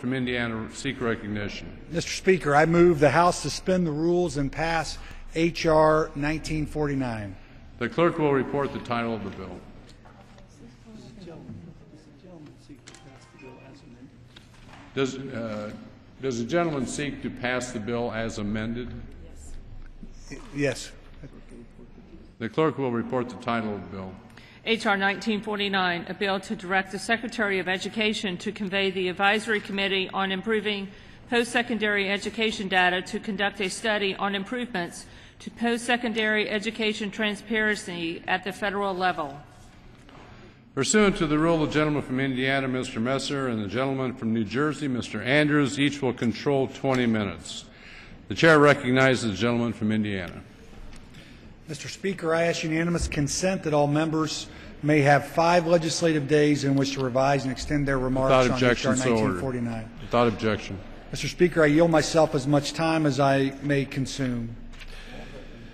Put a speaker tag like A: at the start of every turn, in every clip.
A: from Indiana seek recognition.
B: Mr. Speaker, I move the House suspend the rules and pass H.R. 1949.
A: The clerk will report the title of the bill. Does the gentleman seek to pass the bill as amended?
B: Yes.
A: The clerk will report the title of the bill.
C: H.R. 1949, a bill to direct the Secretary of Education to convey the Advisory Committee on Improving Postsecondary Education Data to conduct a study on improvements to postsecondary education transparency at the federal level.
A: Pursuant to the rule, the gentleman from Indiana, Mr. Messer, and the gentleman from New Jersey, Mr. Andrews, each will control 20 minutes. The chair recognizes the gentleman from Indiana.
B: Mr. Speaker, I ask unanimous consent that all members may have 5 legislative days in which to revise and extend their remarks on H.R. 1949.
A: Without objection.
B: Mr. Speaker, I yield myself as much time as I may consume.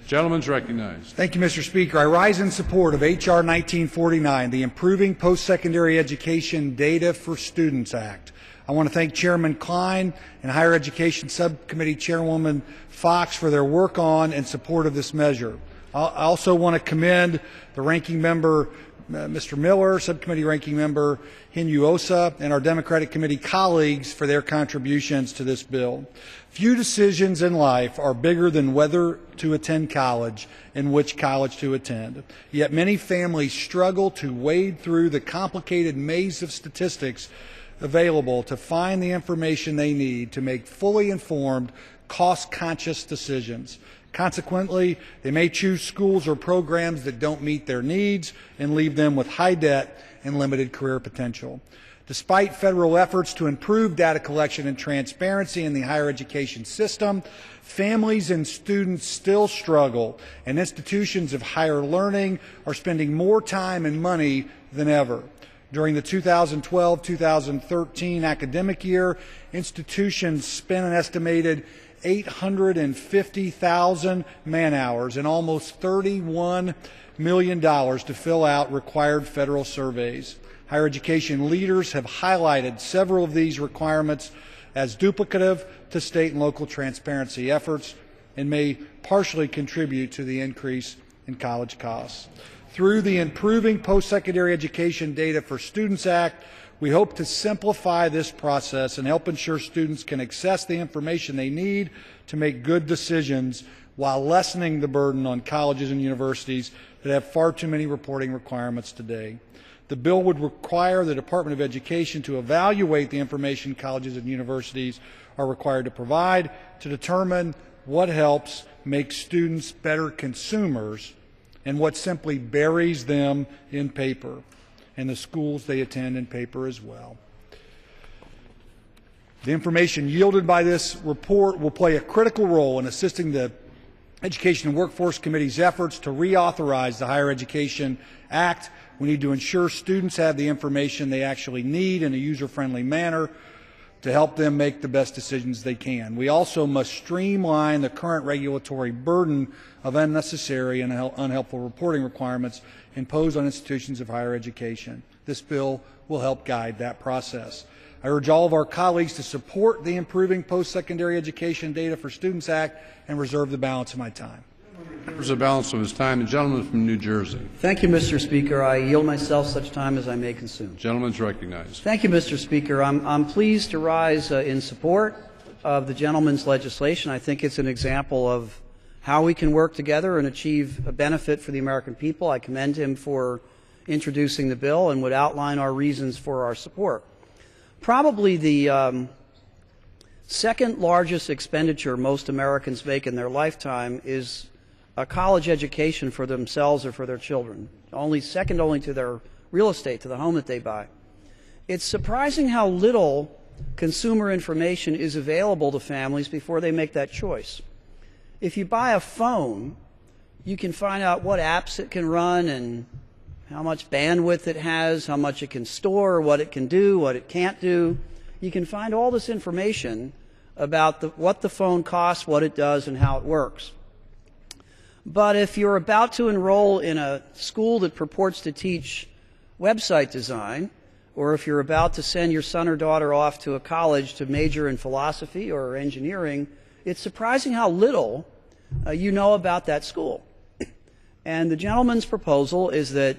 A: Gentleman's recognized.
B: Thank you, Mr. Speaker. I rise in support of H.R. 1949, the Improving Postsecondary Education Data for Students Act. I want to thank Chairman Klein and Higher Education Subcommittee Chairwoman Fox for their work on and support of this measure. I also want to commend the Ranking Member, Mr. Miller, Subcommittee Ranking Member Hinuosa, and our Democratic Committee colleagues for their contributions to this bill. Few decisions in life are bigger than whether to attend college and which college to attend. Yet many families struggle to wade through the complicated maze of statistics available to find the information they need to make fully informed, cost-conscious decisions. Consequently, they may choose schools or programs that don't meet their needs and leave them with high debt and limited career potential. Despite federal efforts to improve data collection and transparency in the higher education system, families and students still struggle, and institutions of higher learning are spending more time and money than ever. During the 2012-2013 academic year, institutions spent an estimated 850,000 man-hours and almost $31 million to fill out required federal surveys. Higher education leaders have highlighted several of these requirements as duplicative to state and local transparency efforts and may partially contribute to the increase in college costs. Through the Improving Postsecondary Education Data for Students Act, we hope to simplify this process and help ensure students can access the information they need to make good decisions while lessening the burden on colleges and universities that have far too many reporting requirements today. The bill would require the Department of Education to evaluate the information colleges and universities are required to provide to determine what helps make students better consumers and what simply buries them in paper, and the schools they attend in paper as well. The information yielded by this report will play a critical role in assisting the Education and Workforce Committee's efforts to reauthorize the Higher Education Act. We need to ensure students have the information they actually need in a user-friendly manner to help them make the best decisions they can. We also must streamline the current regulatory burden of unnecessary and unhelpful reporting requirements imposed on institutions of higher education. This bill will help guide that process. I urge all of our colleagues to support the Improving Postsecondary Education Data for Students Act and reserve the balance of my time.
A: There's a balance of his time. The gentleman from New Jersey.
D: Thank you, Mr. Speaker. I yield myself such time as I may consume.
A: The gentleman's recognized.
D: Thank you, Mr. Speaker. I'm pleased to rise in support of the gentleman's legislation. I think it's an example of how we can work together and achieve a benefit for the American people. I commend him for introducing the bill and would outline our reasons for our support. Probably the second largest expenditure most Americans make in their lifetime is a college education for themselves or for their children, second only to their real estate, to the home that they buy. It's surprising how little consumer information is available to families before they make that choice. If you buy a phone, you can find out what apps it can run and how much bandwidth it has, how much it can store, what it can do, what it can't do. You can find all this information about what the phone costs, what it does, and how it works. But if you're about to enroll in a school that purports to teach website design, or if you're about to send your son or daughter off to a college to major in philosophy or engineering, it's surprising how little you know about that school. And the gentleman's proposal is that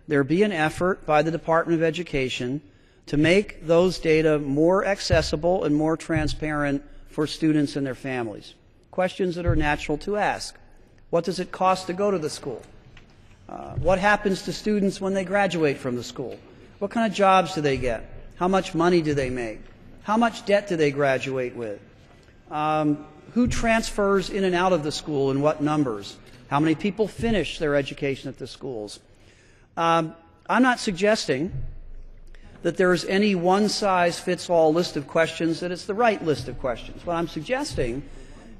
D: there be an effort by the Department of Education to make those data more accessible and more transparent for students and their families. Questions that are natural to ask. What does it cost to go to the school? What happens to students when they graduate from the school? What kind of jobs do they get? How much money do they make? How much debt do they graduate with? Who transfers in and out of the school and what numbers? How many people finish their education at the schools? I'm not suggesting that there's any one-size-fits-all list of questions, that it's the right list of questions. What I'm suggesting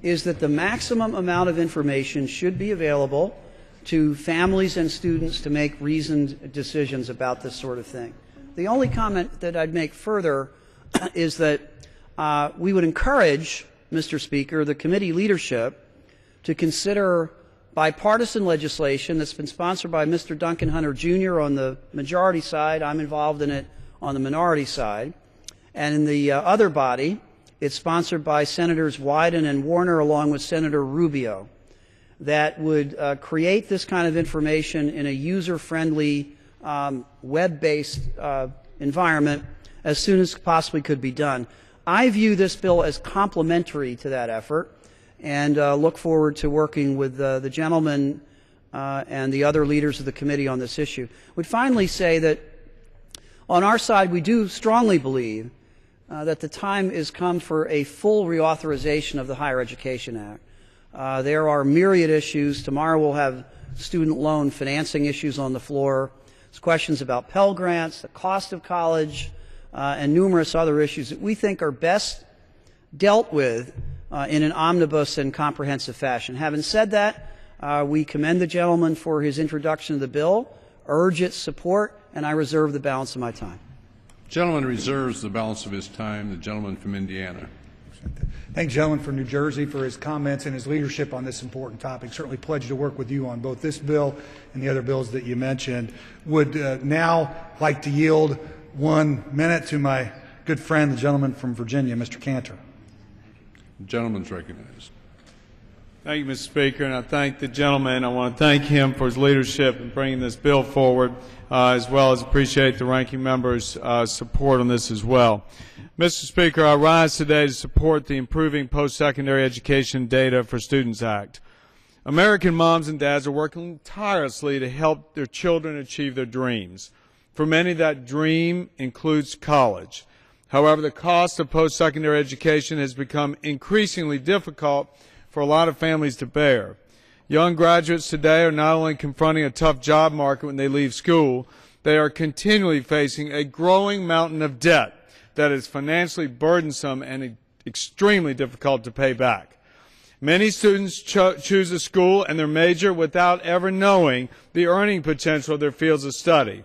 D: is that the maximum amount of information should be available to families and students to make reasoned decisions about this sort of thing. The only comment that I'd make further is that we would encourage, Mr. Speaker, the committee leadership to consider bipartisan legislation that's been sponsored by Mr. Duncan Hunter Jr. on the majority side. I'm involved in it on the minority side. And in the other body, it's sponsored by Senators Wyden and Warner along with Senator Rubio, that would create this kind of information in a user-friendly, web-based environment as soon as possibly could be done. I view this bill as complementary to that effort and look forward to working with the gentleman and the other leaders of the committee on this issue. I would finally say that on our side we do strongly believe that the time has come for a full reauthorization of the Higher Education Act. There are myriad issues. Tomorrow we'll have student loan financing issues on the floor. There's questions about Pell Grants, the cost of college, and numerous other issues that we think are best dealt with in an omnibus and comprehensive fashion. Having said that, we commend the gentleman for his introduction of the bill, urge its support, and I reserve the balance of my time.
A: The gentleman reserves the balance of his time. The gentleman from Indiana.
B: Thank the gentleman from New Jersey for his comments and his leadership on this important topic. Certainly pledged to work with you on both this bill and the other bills that you mentioned. Would now like to yield 1 minute to my good friend, the gentleman from Virginia, Mr. Cantor.
A: The gentleman's recognized.
E: Thank you, Mr. Speaker, and I thank the gentleman. I want to thank him for his leadership in bringing this bill forward, as well as appreciate the ranking member's support on this as well. Mr. Speaker, I rise today to support the Improving Postsecondary Education Data for Students Act. American moms and dads are working tirelessly to help their children achieve their dreams. For many, that dream includes college. However, the cost of post-secondary education has become increasingly difficult for a lot of families to bear. Young graduates today are not only confronting a tough job market when they leave school, they are continually facing a growing mountain of debt that is financially burdensome and extremely difficult to pay back. Many students choose a school and their major without ever knowing the earning potential of their fields of study.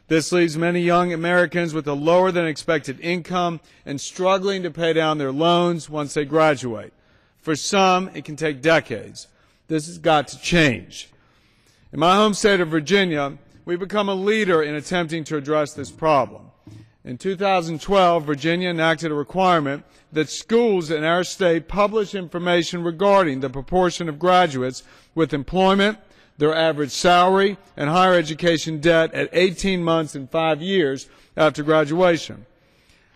E: This leaves many young Americans with a lower than expected income and struggling to pay down their loans once they graduate. For some, it can take decades. This has got to change. In my home state of Virginia, we've become a leader in attempting to address this problem. In 2012, Virginia enacted a requirement that schools in our state publish information regarding the proportion of graduates with employment, their average salary, and higher education debt at 18 months and 5 years after graduation.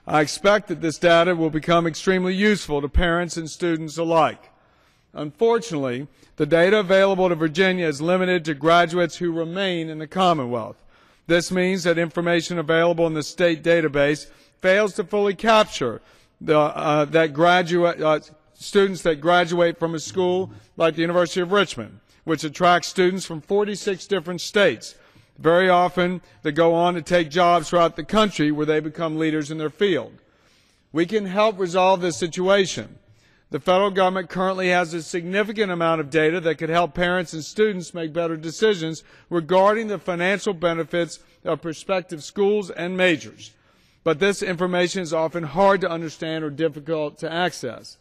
E: I expect that this data will become extremely useful to parents and students alike. Unfortunately, the data available to Virginia is limited to graduates who remain in the Commonwealth. This means that information available in the state database fails to fully capture students that graduate from a school like the University of Richmond, which attracts students from 46 different states. Very often, they go on to take jobs throughout the country where they become leaders in their field. We can help resolve this situation. The federal government currently has a significant amount of data that could help parents and students make better decisions regarding the financial benefits of prospective schools and majors. But this information is often hard to understand or difficult to access.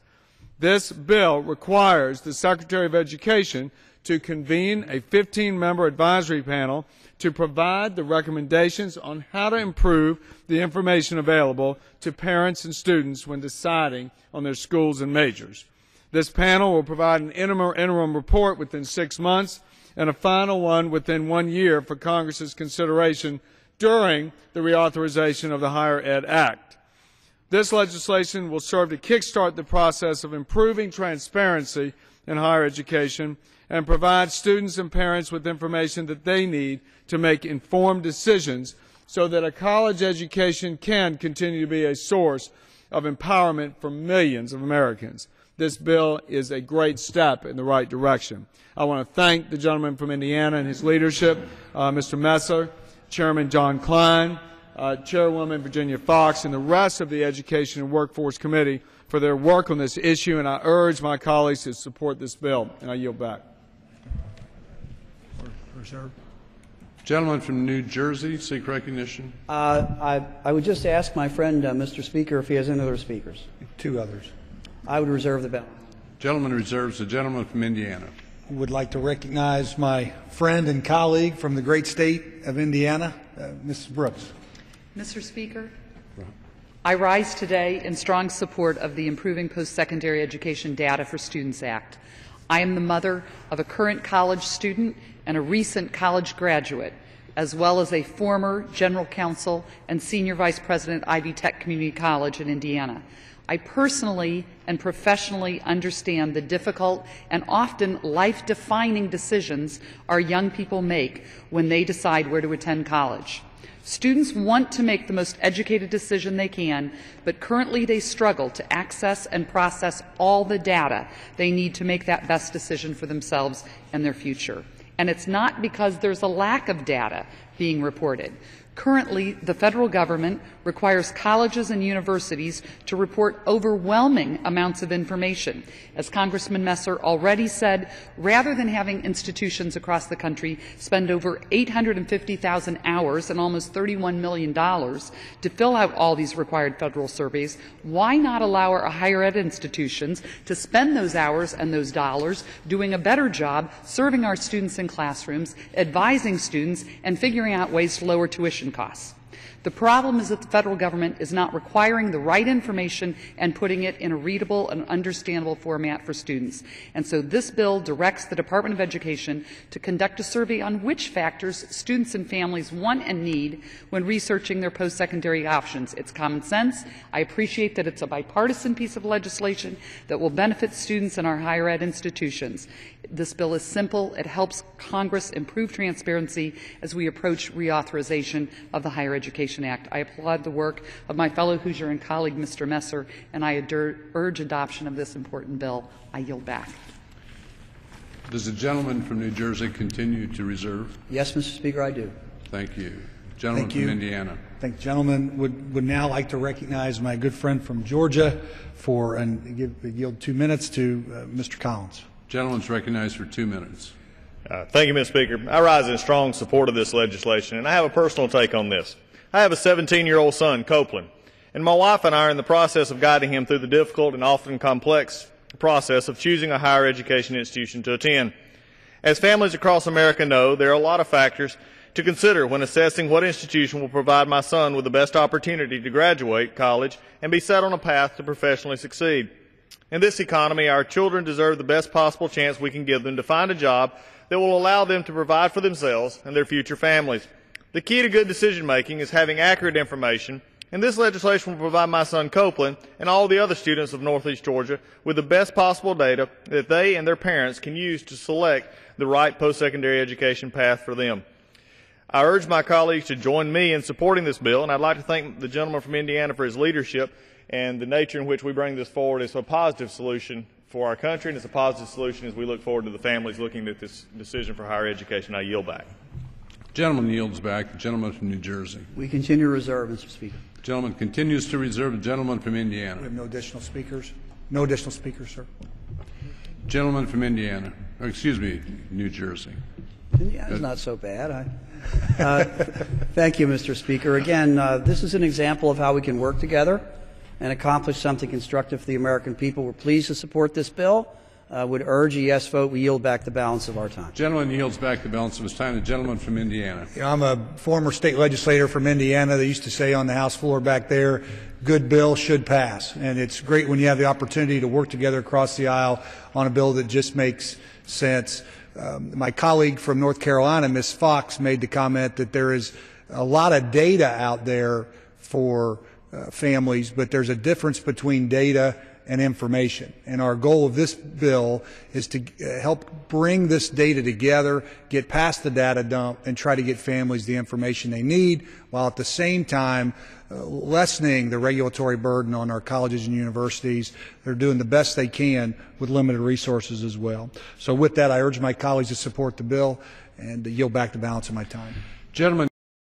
E: This bill requires the Secretary of Education to convene a 15-member advisory panel to provide the recommendations on how to improve the information available to parents and students when deciding on their schools and majors. This panel will provide an interim report within 6 months and a final one within 1 year for Congress's consideration during the reauthorization of the Higher Ed Act. This legislation will serve to kickstart the process of improving transparency in higher education and provide students and parents with information that they need to make informed decisions so that a college education can continue to be a source of empowerment for millions of Americans. This bill is a great step in the right direction. I want to thank the gentleman from Indiana and his leadership, Mr. Messer, Chairman John Klein, Chairwoman Virginia Fox, and the rest of the Education and Workforce Committee for their work on this issue, and I urge my colleagues to support this bill, and I yield back.
A: Gentleman from New Jersey, seek recognition.
D: I would just ask my friend, Mr. Speaker, if he has any other speakers.
B: 2 others.
D: I would reserve the balance.
A: Gentleman reserves. The gentleman from Indiana.
B: Would like to recognize my friend and colleague from the great state of Indiana, Mrs. Brooks.
F: Mr. Speaker, I rise today in strong support of the Improving Post-Secondary Education Data for Students Act. I am the mother of a current college student and a recent college graduate, as well as a former general counsel and senior vice president at Ivy Tech Community College in Indiana. I personally and professionally understand the difficult and often life-defining decisions our young people make when they decide where to attend college. Students want to make the most educated decision they can, but currently they struggle to access and process all the data they need to make that best decision for themselves and their future. And it's not because there's a lack of data being reported. Currently, the federal government requires colleges and universities to report overwhelming amounts of information. As Congressman Messer already said, rather than having institutions across the country spend over 850,000 hours and almost $31 million to fill out all these required federal surveys, why not allow our higher ed institutions to spend those hours and those dollars doing a better job serving our students in classrooms, advising students, and figuring out ways to lower tuition costs? The problem is that the federal government is not requiring the right information and putting it in a readable and understandable format for students. And so this bill directs the Department of Education to conduct a survey on which factors students and families want and need when researching their post-secondary options. It's common sense. I appreciate that it's a bipartisan piece of legislation that will benefit students in our higher ed institutions. This bill is simple. It helps Congress improve transparency as we approach reauthorization of the Higher Education Act. I applaud the work of my fellow Hoosier and colleague, Mr. Messer, and I urge adoption of this important bill. I yield back.
A: Does the gentleman from New Jersey continue to reserve?
D: Yes, Mr. Speaker, I do.
A: Thank you. Gentleman from Indiana.
B: Thank you. Gentleman would now like to recognize my good friend from Georgia and yield 2 minutes to Mr. Collins.
A: Gentleman's recognized for 2 minutes.
G: Thank you, Mr. Speaker. I rise in strong support of this legislation, and I have a personal take on this. I have a 17-year-old son, Copeland, and my wife and I are in the process of guiding him through the difficult and often complex process of choosing a higher education institution to attend. As families across America know, there are a lot of factors to consider when assessing what institution will provide my son with the best opportunity to graduate college and be set on a path to professionally succeed. In this economy, our children deserve the best possible chance we can give them to find a job that will allow them to provide for themselves and their future families. The key to good decision-making is having accurate information, and this legislation will provide my son Copeland and all the other students of Northeast Georgia with the best possible data that they and their parents can use to select the right post-secondary education path for them. I urge my colleagues to join me in supporting this bill, and I'd like to thank the gentleman from Indiana for his leadership and the nature in which we bring this forward is a positive solution for our country, and it's a positive solution as we look forward to the families looking at this decision for higher education. I yield back.
A: Gentleman yields back. The gentleman from New Jersey.
D: We continue to reserve, Mr. Speaker.
A: Gentleman continues to reserve. The gentleman from Indiana.
B: We have no additional speakers. No additional speakers, sir.
A: Gentleman from Indiana. Oh, excuse me, New Jersey.
D: Indiana's not so bad. Thank you, Mr. Speaker. Again, this is an example of how we can work together and accomplish something constructive for the American people. We're pleased to support this bill. would urge a yes vote. We yield back the balance of our time.
A: Gentleman yields back the balance of his time. The gentleman from Indiana.
B: You know, I'm a former state legislator from Indiana. They used to say on the House floor back there, good bill should pass. And it's great when you have the opportunity to work together across the aisle on a bill that just makes sense. My colleague from North Carolina, Ms. Fox, made the comment that there is a lot of data out there for families, but there's a difference between data and information. And our goal of this bill is to help bring this data together, get past the data dump, and try to get families the information they need, while at the same time lessening the regulatory burden on our colleges and universities. They're doing the best they can with limited resources as well. So with that, I urge my colleagues to support the bill and yield back the balance of my time.
A: Gentlemen.